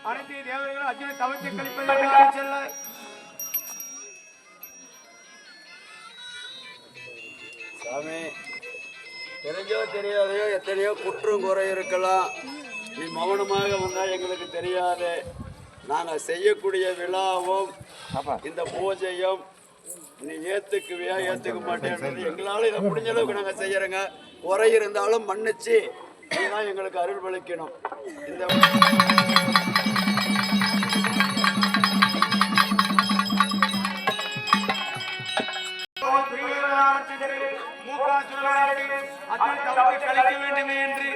அனைத்து தேவதைகளும் அர்ஜுனை தவிர்த்து கழிப்பதற்காக செல்ல சாமி தெரிஞ்சோ தெரியாதையோ எத்தனையோ குற்றம் குறை இருக்கலாம். நீ மௌனமாக வந்தால் எங்களுக்கு தெரியாது. நாங்கள் செய்யக்கூடிய விழாவும் இந்த பூஜையும் நீ ஏற்றுக்குவியா ஏற்றுக்க மாட்டேன்றது எங்களால் இதை முடிஞ்ச அளவுக்கு நாங்கள் செய்யறோங்க. குறை இருந்தாலும் மன்னிச்சு நீதான் எங்களுக்கு அருள் பளிக்கணும். இந்த கழிக்க வேண்டுமே என்று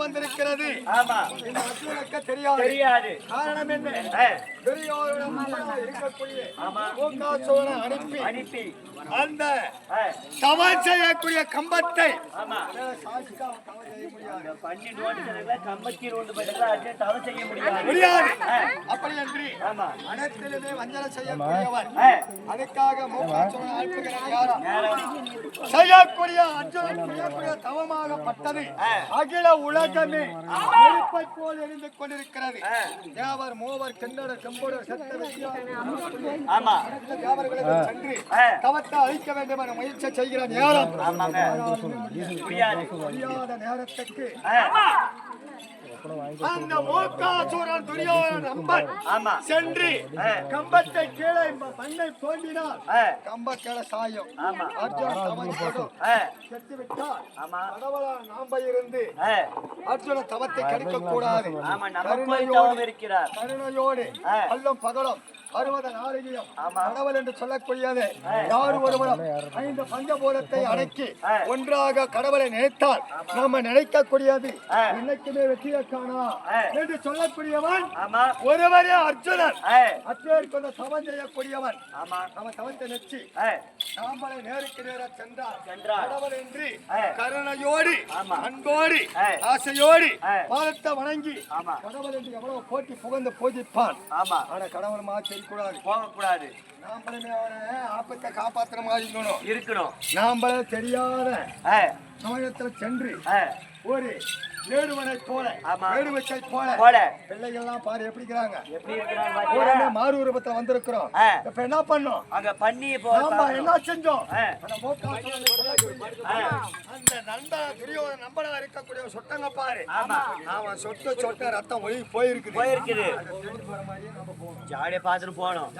வந்திருக்கிறது. தெரியாது. காரணம் என்ன? இருக்கக்கூடிய அனுப்பி அந்த தவம் செய்யக்கூடிய கம்பத்தை முடியாது. அப்படி என்று அனைத்திலுமே வஞ்சனை செய்யக்கூடியவர். அதுக்காக செய்யக்கூடிய அர்ஜுனன் தவமாகப்பட்டது அகில உலகமே நெருப்பை போல் எரிந்து கொண்டிருக்கிறது. தேவர் மூவர் கன்னட செம்போடு தேவர்களுக்கு சென்று தவத்தை அழிக்க வேண்டும் என முயற்சி செய்கிற நேரம் நேரத்துக்கு அந்த மூக்காசூரன் துரியோதனன் நம்பன் சென்று கம்பத்தை கீழே மண்ணை தோண்டினார். கம்பத்தில சாயம் அர்ஜுனன் செத்து விட்டார். கடவுளால் நாம இருந்து அர்ஜுன தவத்தை கெடுக்க கூடாது. கருணையோடு அல்லும் பகலும் 60 நாளிகையும் கடவுள் என்று சொல்லக்கூடியது யார் ஒருவரும் 5 பஞ்சபூதத்தை அடக்கி ஒன்றாக கடவுளை நினைத்தால் நாம நினைக்கக்கூடியது இன்னைக்குமே வெற்றியை காணா என்று சொல்லக்கூடியவன் ஒருவரே அர்ஜுனன். அத்தேர் கொண்ட தவம் செய்யக்கூடியவன். அவன் தவத்தை நெச்சி நாமளை நேருக்கு நேர சென்றார். கடவுள் என்று கருணையோடு அன்போடு ஆசையோடு பாதத்தை வணங்கி கடவுள் என்று எவ்வளவு போட்டி புகழ்ந்து பூஜிப்பான். ஆனா கடவுள் மாற்றி போகக்கூடாது. நாமளுமே அவனை ஆபத்தை காப்பாற்றுற மாதிரி இருக்கணும். நாமளே தெரியாத சமயத்துல சென்று ஒரு வேடுவனை போல வேடுவச்சை போல பிள்ளைகள் எல்லாம் பாரு எப்படி இருக்கிறாங்க. மாறு ரூபத்துல வந்திருக்கிறோம். இப்ப என்ன பண்ணோம்? அங்க பண்ணி என்ன செஞ்சோம்? அந்த நண்பன் துரியோதன நம்பனா இருக்கக்கூடிய சொட்டங்க பாரு. அவன் சொட்ட ரத்தம் ஒளி போயிருக்குது. ஜாடிய பாத்துட்டு போனோம்.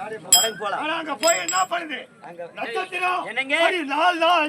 போலாம். அங்க போய் என்ன பண்ணுது? அங்க நட்சத்திரம் என்னங்க 4 நாள்